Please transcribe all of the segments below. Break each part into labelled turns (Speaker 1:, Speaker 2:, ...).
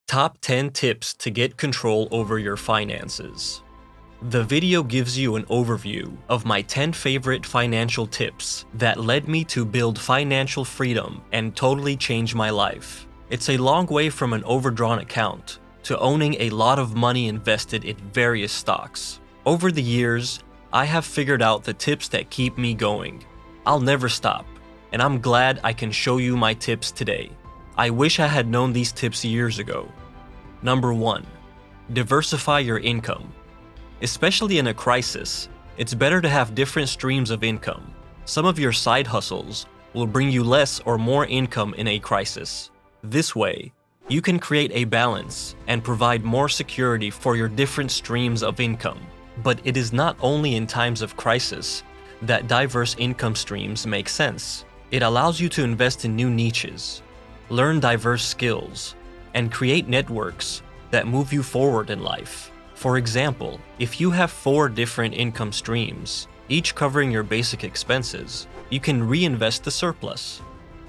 Speaker 1: Top 10 tips to get control over your finances. The video gives you an overview of my 10 favorite financial tips that led me to build financial freedom and totally change my life. It's a long way from an overdrawn account to owning a lot of money invested in various stocks. Over the years, I have figured out the tips that keep me going. I'll never stop, and I'm glad I can show you my tips today. I wish I had known these tips years ago. Number 1. Diversify your income. Especially in a crisis, it's better to have different streams of income. Some of your side hustles will bring you less or more income in a crisis. This way, you can create a balance and provide more security for your different streams of income. But it is not only in times of crisis that diverse income streams make sense. It allows you to invest in new niches, learn diverse skills, and create networks that move you forward in life. For example, if you have 4 different income streams, each covering your basic expenses, you can reinvest the surplus,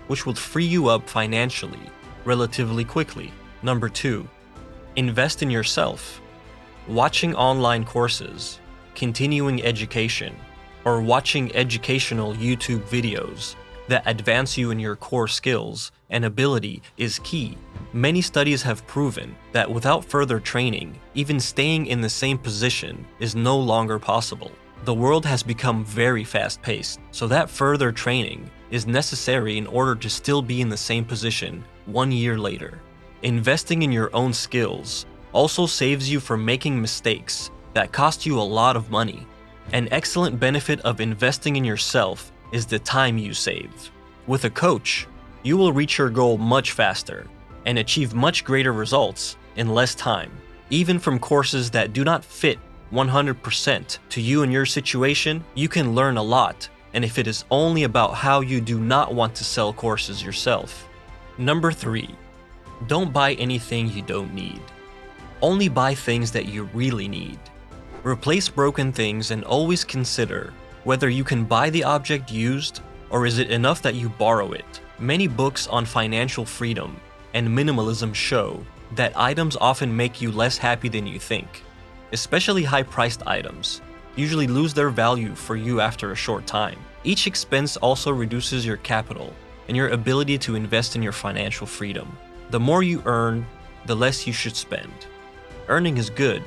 Speaker 1: which will free you up financially relatively quickly. Number 2, invest in yourself. Watching online courses, continuing education, or watching educational YouTube videos that advance you in your core skills and ability is key. Many studies have proven that without further training, even staying in the same position is no longer possible. The world has become very fast-paced, so that further training is necessary in order to still be in the same position 1 year later. Investing in your own skills also saves you from making mistakes that cost you a lot of money. An excellent benefit of investing in yourself is the time you save. With a coach, you will reach your goal much faster and achieve much greater results in less time. Even from courses that do not fit 100% to you and your situation, you can learn a lot, and if it is only about how you do not want to sell courses yourself. Number 3, don't buy anything you don't need. Only buy things that you really need. Replace broken things and always consider whether you can buy the object used or is it enough that you borrow it. Many books on financial freedom and minimalism show that items often make you less happy than you think. Especially high-priced items usually lose their value for you after a short time. Each expense also reduces your capital and your ability to invest in your financial freedom. The more you earn, the less you should spend. Earning is good,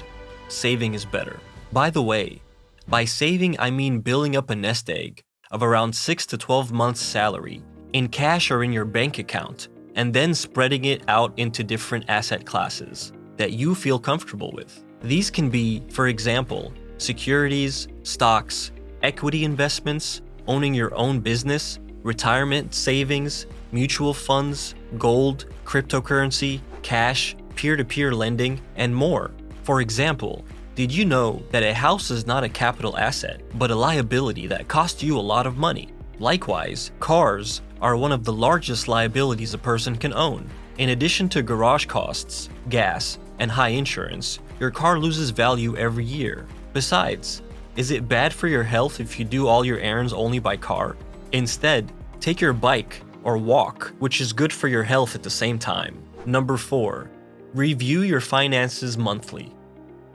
Speaker 1: saving is better. By the way, by saving I mean building up a nest egg of around 6 to 12 months' salary in cash or in your bank account, and then spreading it out into different asset classes that you feel comfortable with. These can be, for example, securities, stocks, equity investments, owning your own business, retirement savings, mutual funds, gold, cryptocurrency, cash, peer-to-peer lending, and more. For example, did you know that a house is not a capital asset, but a liability that costs you a lot of money? Likewise, cars are one of the largest liabilities a person can own. In addition to garage costs, gas, and high insurance, your car loses value every year. Besides, is it bad for your health if you do all your errands only by car? Instead, take your bike or walk, which is good for your health at the same time. Number 4, review your finances monthly.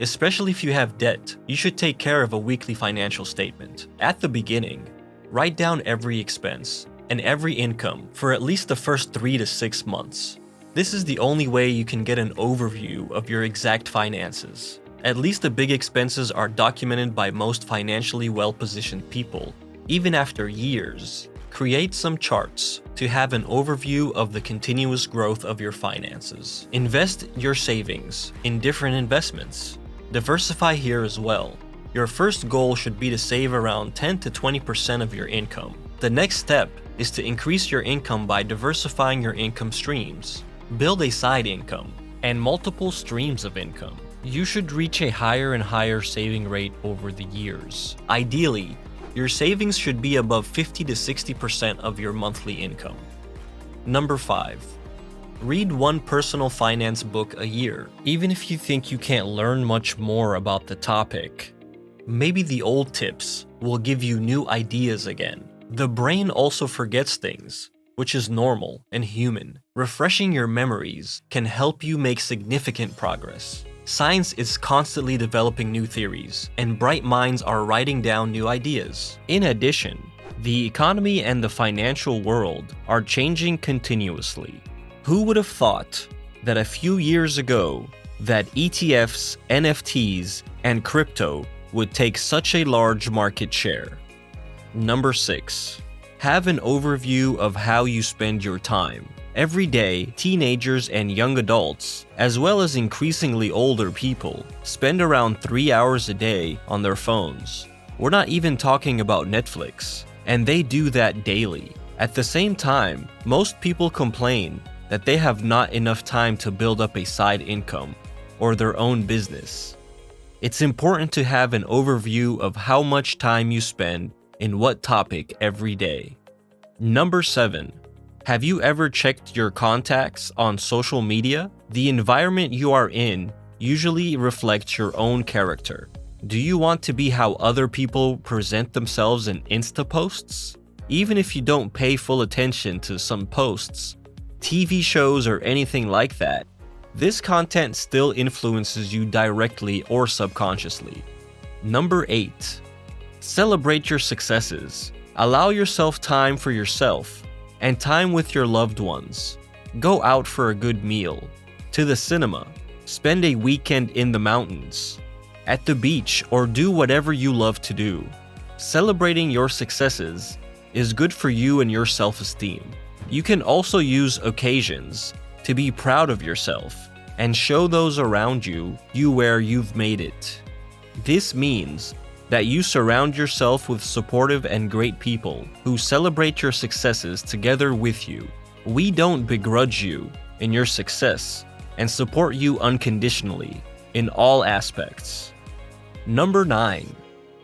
Speaker 1: Especially if you have debt, you should take care of a weekly financial statement. At the beginning, write down every expense and every income for at least the first 3 to 6 months. This is the only way you can get an overview of your exact finances. At least the big expenses are documented by most financially well-positioned people. Even after years, create some charts to have an overview of the continuous growth of your finances. Invest your savings in different investments. Diversify here as well. Your first goal should be to save around 10 to 20% of your income. The next step is to increase your income by diversifying your income streams. Build a side income and multiple streams of income. You should reach a higher and higher saving rate over the years. Ideally, your savings should be above 50 to 60% of your monthly income. Number 5. Read one personal finance book a year. Even if you think you can't learn much more about the topic, maybe the old tips will give you new ideas again. The brain also forgets things, which is normal and human. Refreshing your memories can help you make significant progress. Science is constantly developing new theories, and bright minds are writing down new ideas. In addition, the economy and the financial world are changing continuously. Who would have thought that a few years ago that ETFs, NFTs, and crypto would take such a large market share? Number 6. Have an overview of how you spend your time. Every day, teenagers and young adults, as well as increasingly older people, spend around 3 hours a day on their phones. We're not even talking about Netflix, and they do that daily. At the same time, most people complain that they have not enough time to build up a side income or their own business. It's important to have an overview of how much time you spend in what topic every day. Number 7. Have you ever checked your contacts on social media? The environment you are in usually reflects your own character. Do you want to be how other people present themselves in Insta posts? Even if you don't pay full attention to some posts, TV shows, or anything like that, this content still influences you directly or subconsciously. Number 8. Celebrate your successes. Allow yourself time for yourself and time with your loved ones. Go out for a good meal, to the cinema, spend a weekend in the mountains, at the beach, or do whatever you love to do. Celebrating your successes is good for you and your self-esteem. You can also use occasions to be proud of yourself and show those around you where you've made it. This means that you surround yourself with supportive and great people who celebrate your successes together with you. We don't begrudge you in your success and support you unconditionally in all aspects. Number 9.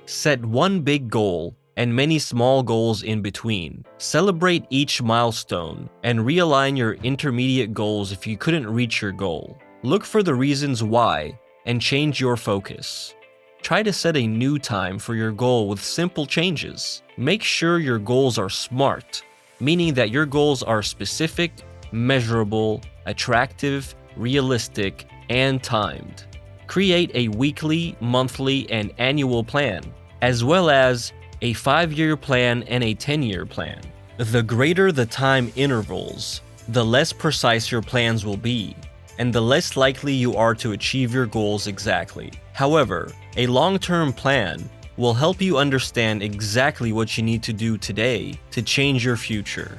Speaker 1: Set one big goal and many small goals in between. Celebrate each milestone and realign your intermediate goals if you couldn't reach your goal. Look for the reasons why and change your focus. Try to set a new time for your goal with simple changes. Make sure your goals are SMART, meaning that your goals are specific, measurable, attractive, realistic, and timed. Create a weekly, monthly, and annual plan, as well as a 5-year plan and a 10-year plan. The greater the time intervals, the less precise your plans will be, and the less likely you are to achieve your goals exactly. However, a long-term plan will help you understand exactly what you need to do today to change your future.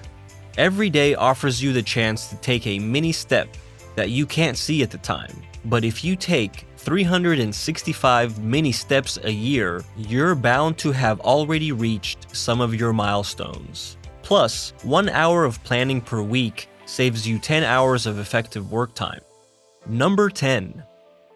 Speaker 1: Every day offers you the chance to take a mini step that you can't see at the time. But if you take 365 mini steps a year, you're bound to have already reached some of your milestones. Plus, 1 hour of planning per week saves you 10 hours of effective work time. Number 10.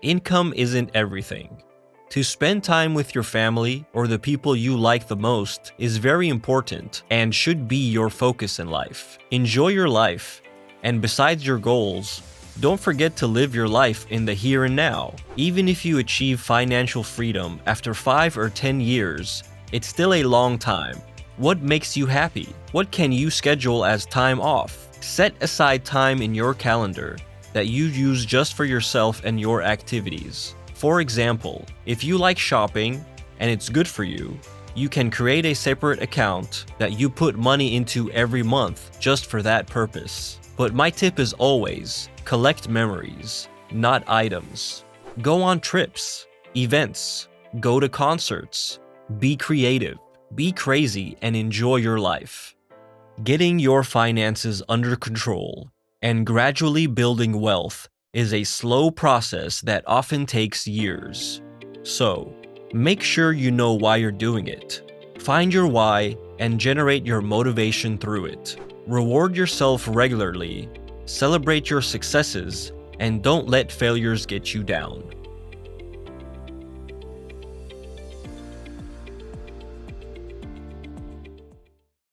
Speaker 1: Income isn't everything. To spend time with your family or the people you like the most is very important and should be your focus in life. Enjoy your life, and besides your goals, don't forget to live your life in the here and now. Even if you achieve financial freedom after 5 or 10 years, it's still a long time. What makes you happy? What can you schedule as time off? Set aside time in your calendar that you use just for yourself and your activities. For example, if you like shopping and it's good for you, you can create a separate account that you put money into every month just for that purpose. But my tip is always collect memories, not items. Go on trips, events, go to concerts, be creative, be crazy, and enjoy your life. Getting your finances under control and gradually building wealth is a slow process that often takes years. So, make sure you know why you're doing it. Find your why and generate your motivation through it. Reward yourself regularly, celebrate your successes, and don't let failures get you down.